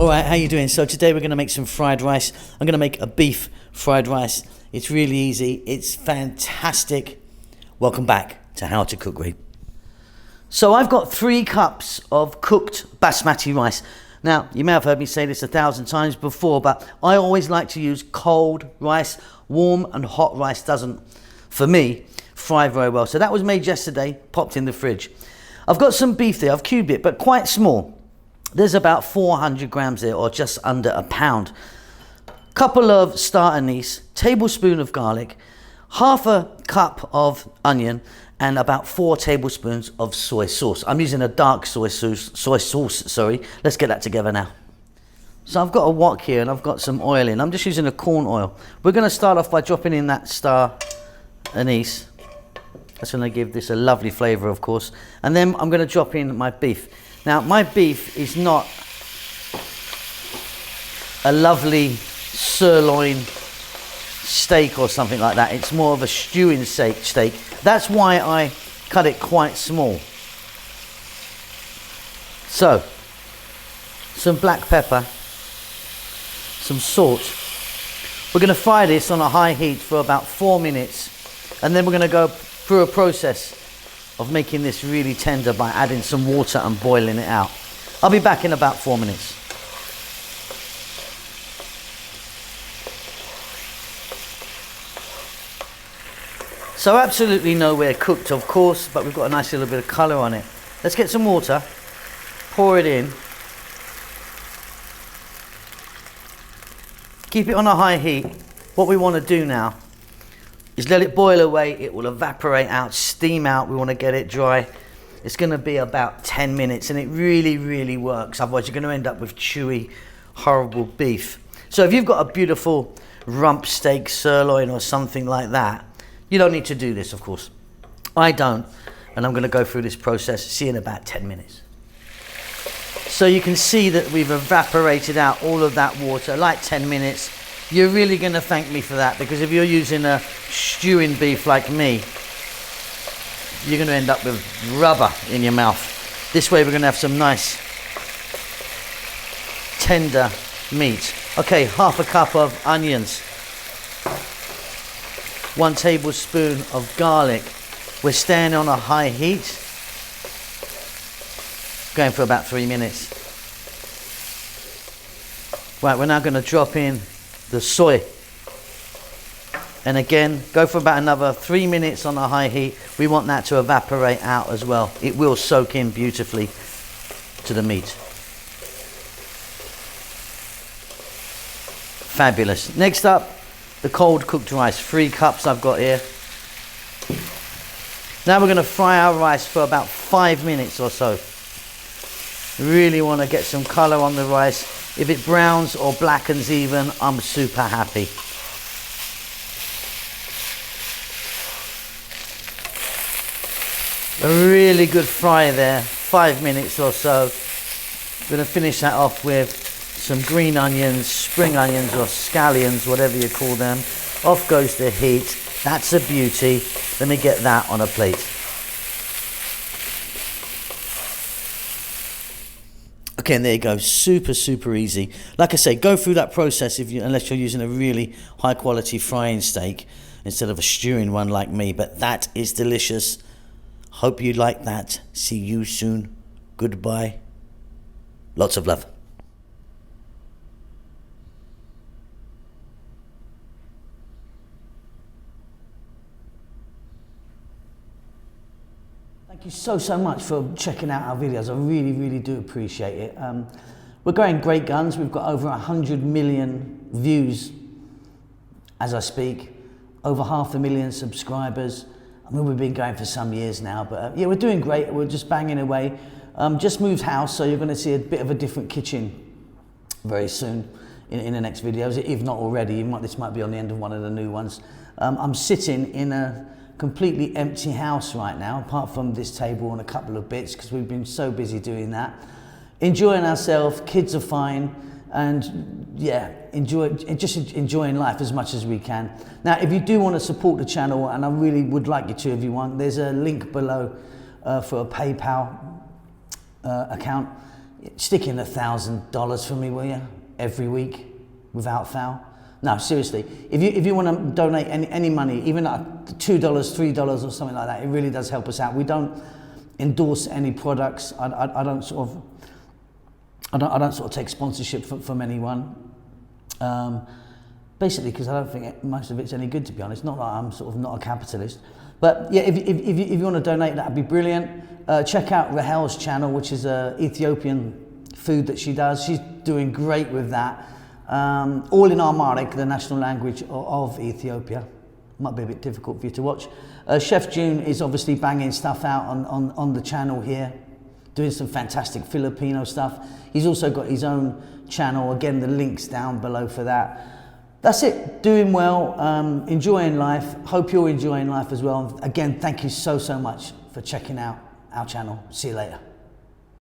All right, how you doing? So today we're going to make some fried rice. I'm going to make a beef fried rice. It's really easy. It's fantastic. Welcome back to How to Cook Great. So I've got 3 cups of cooked basmati rice. Now, you may have heard me say this 1,000 times before, but I always like to use cold rice. Warm and hot rice doesn't, for me, fry very well. So that was made yesterday, popped in the fridge. I've got some beef there. I've cubed it, but quite small. There's about 400 grams there, or just under a pound. Couple of star anise, tablespoon of garlic, half a cup of onion, and about 4 tablespoons of soy sauce. I'm using a dark soy sauce, sorry. Let's get that together now. So I've got a wok here and I've got some oil in. I'm just using a corn oil. We're going to start off by dropping in that star anise. That's going to give this a lovely flavour, of course. And then I'm going to drop in my beef. Now, my beef is not a lovely sirloin steak or something like that. It's more of a stewing steak. That's why I cut it quite small. So, some black pepper, some salt. We're going to fry this on a high heat for about 4 minutes, and then we're going to go through a process of making this really tender by adding some water and boiling it out. I'll be back in about 4 minutes. So absolutely nowhere cooked, of course, but we've got a nice little bit of colour on it. Let's get some water, pour it in. Keep it on a high heat. What we want to do now is let it boil away. It will evaporate out, steam out. We want to get it dry. It's going to be about 10 minutes, and it really, really works. Otherwise, you're going to end up with chewy, horrible beef. So if you've got a beautiful rump steak, sirloin, or something like that, you don't need to do this, of course. I don't, and I'm going to go through this process. See you in about 10 minutes. So you can see that we've evaporated out all of that water, like 10 minutes. You're really going to thank me for that, because if you're using a stewing beef like me, you're going to end up with rubber in your mouth. This way we're going to have some nice tender meat. Okay, half a cup of onions, 1 tablespoon of garlic. We're staying on a high heat, going for about 3 minutes. Right, we're now going to drop in the soy, and again go for about another 3 minutes on a high heat. We want that to evaporate out as well. It will soak in beautifully to the meat. Fabulous. Next up, the cold cooked rice. 3 cups I've got here. Now we're going to fry our rice for about 5 minutes or so. Really want to get some colour on the rice. If it browns or blackens even, I'm super happy. A really good fry there, 5 minutes or so. I'm going to finish that off with some green onions, spring onions or scallions, whatever you call them. Off goes the heat. That's a beauty. Let me get that on a plate. Okay, and there you go. Super, super easy. Like I say, go through that process unless you're using a really high quality frying steak instead of a stewing one like me. But that is delicious. Hope you like that. See you soon. Goodbye. Lots of love. Thank you so much for checking out our videos. I really, really do appreciate it. We're going great guns. We've got over 100 million views as I speak, over 500,000 subscribers. I mean, we've been going for some years now, but yeah, we're doing great. We're just banging away. Just moved house, so you're going to see a bit of a different kitchen very soon in the next videos, if not already. This might be on the end of one of the new ones. I'm sitting in a completely empty house right now, apart from this table and a couple of bits, because we've been so busy doing that. Enjoying ourselves, kids are fine, and yeah, enjoying life as much as we can. Now, if you do want to support the channel, and I really would like you to if you want, there's a link below for a PayPal account. Stick in $1,000 for me, will you? Every week, without fail. No, seriously. If you want to donate any money, even like $2, $3 or something like that, it really does help us out. We don't endorse any products. I don't sort of take sponsorship from anyone. Basically, because I don't think most of it's any good, to be honest. Not that I'm sort of not a capitalist. But yeah, if you want to donate, that'd be brilliant. Check out Rahel's channel, which is Ethiopian food that she does. She's doing great with that. All in Amharic, the national language of Ethiopia. Might be a bit difficult for you to watch. Chef June is obviously banging stuff out on the channel here, doing some fantastic Filipino stuff. He's also got his own channel. Again, the link's down below for that. That's it. Doing well, enjoying life. Hope you're enjoying life as well. Again, thank you so much for checking out our channel. See you later.